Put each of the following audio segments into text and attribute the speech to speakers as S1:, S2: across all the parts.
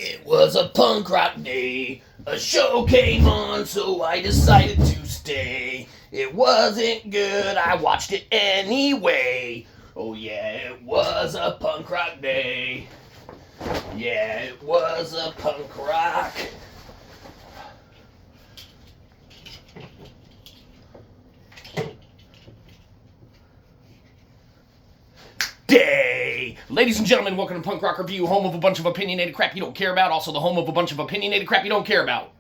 S1: It was a punk rock day. A show came on, so I decided to stay. It wasn't good, I watched it anyway. Oh yeah, it was a punk rock day. Yeah, it was a punk rock day. Ladies and gentlemen, welcome to Punk Rock Review, home of a bunch of opinionated crap you don't care about, also the home of a bunch of opinionated crap you don't care about.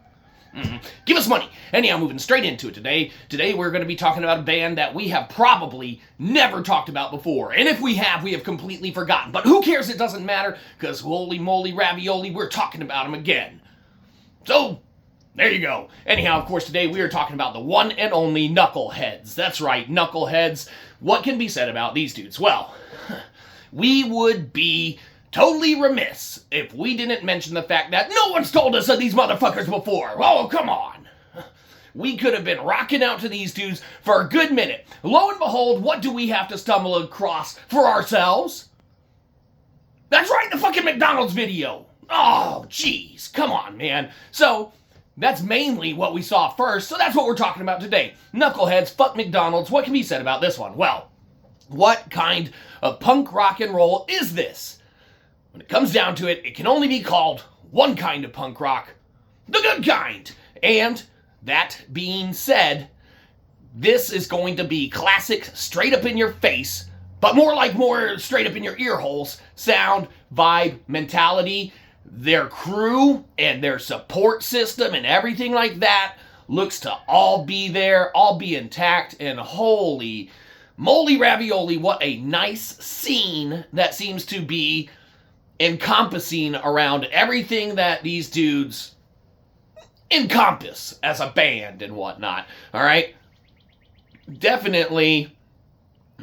S1: Give us money. Anyhow, moving straight into it today. Today we're going to be talking about a band that we have probably never talked about before. And if we have completely forgotten. But who cares? It doesn't matter, because holy moly ravioli, we're talking about them again. So, there you go. Anyhow, of course, today we are talking about the one and only Knuckleheads. That's right, Knuckleheads. What can be said about these dudes? Well, we would be totally remiss if we didn't mention the fact that no one's told us of these motherfuckers before. Oh, come on. We could have been rocking out to these dudes for a good minute. Lo and behold, what do we have to stumble across for ourselves? That's right, the fucking McDonald's video. Oh, jeez. Come on, man. So, that's mainly what we saw first, so that's what we're talking about today. Knuckleheads, fuck McDonald's. What can be said about this one? Well, what kind of punk rock and roll is this? When it comes down to it, it can only be called one kind of punk rock, the good kind. And that being said, this is going to be classic, straight up in your face, but more straight up in your ear holes, sound, vibe, mentality. Their crew and their support system and everything like that looks to all be there, all be intact, and holy moly ravioli, what a nice scene that seems to be encompassing around everything that these dudes encompass as a band and whatnot. All right, definitely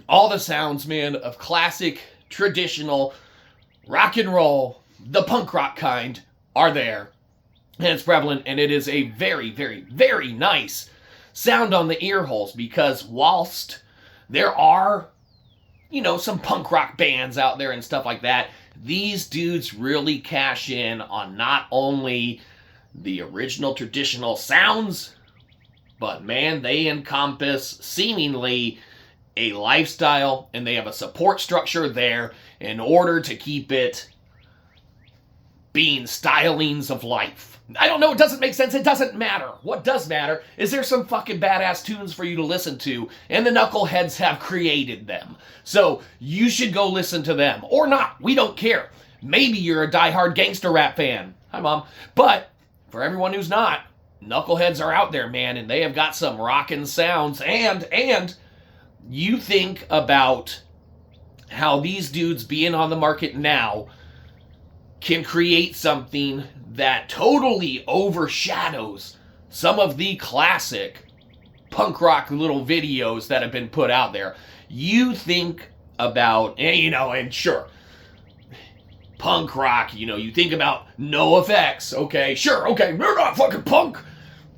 S1: all the sounds, man, of classic traditional rock and roll, the punk rock kind, are there, and it's prevalent, and it is a very, very, very nice sound on the ear holes, because whilst there are, some punk rock bands out there and stuff like that, these dudes really cash in on not only the original traditional sounds, but man, they encompass seemingly a lifestyle, and they have a support structure there in order to keep it being stylings of life. I don't know, it doesn't make sense, it doesn't matter. What does matter is there's some fucking badass tunes for you to listen to, and the Knuckleheads have created them. So, you should go listen to them. Or not, we don't care. Maybe you're a diehard gangster rap fan. Hi, Mom. But, for everyone who's not, Knuckleheads are out there, man, and they have got some rockin' sounds, and you think about how these dudes being on the market now can create something that totally overshadows some of the classic punk rock little videos that have been put out there. You think about, and sure, punk rock, you think about NoFX, okay, sure, okay, they're not fucking punk,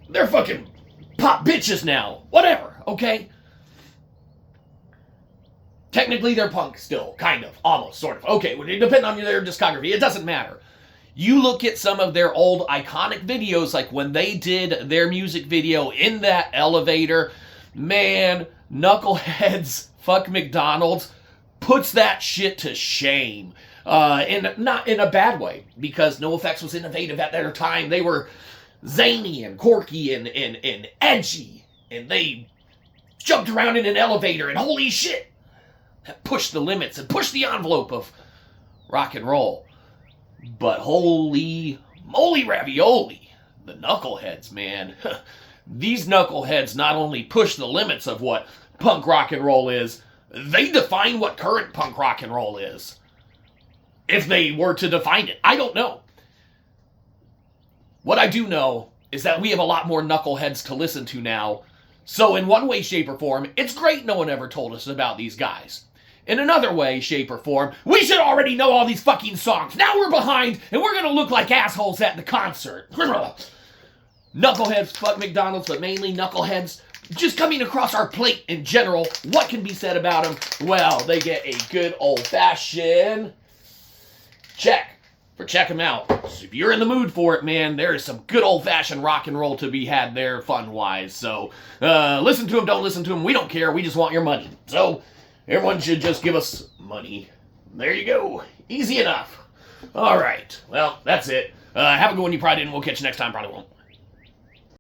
S1: they're fucking pop bitches now, whatever, okay? Technically, they're punk still, kind of, almost, sort of. Okay, it depends on their discography. It doesn't matter. You look at some of their old iconic videos, like when they did their music video in that elevator, man, Knuckleheads, fuck McDonald's, puts that shit to shame. And not in a bad way, because NoFX was innovative at their time. They were zany and quirky and edgy, and they jumped around in an elevator, and holy shit, push the limits and push the envelope of rock and roll. But holy moly ravioli, the Knuckleheads, man. These Knuckleheads not only push the limits of what punk rock and roll is, they define what current punk rock and roll is. If they were to define it. I don't know. What I do know is that we have a lot more Knuckleheads to listen to now. So in one way, shape, or form, it's great no one ever told us about these guys. In another way, shape, or form, we should already know all these fucking songs. Now we're behind, and we're gonna look like assholes at the concert. Knuckleheads, fuck McDonald's, but mainly Knuckleheads. Just coming across our plate in general, what can be said about them? Well, they get a good old-fashioned check for checking them out. So if you're in the mood for it, man, there is some good old-fashioned rock and roll to be had there fun-wise. So listen to them, don't listen to them. We don't care. We just want your money. So everyone should just give us money. There you go. Easy enough. All right. Well, that's it. Have a good one. You probably didn't. We'll catch you next time. Probably won't.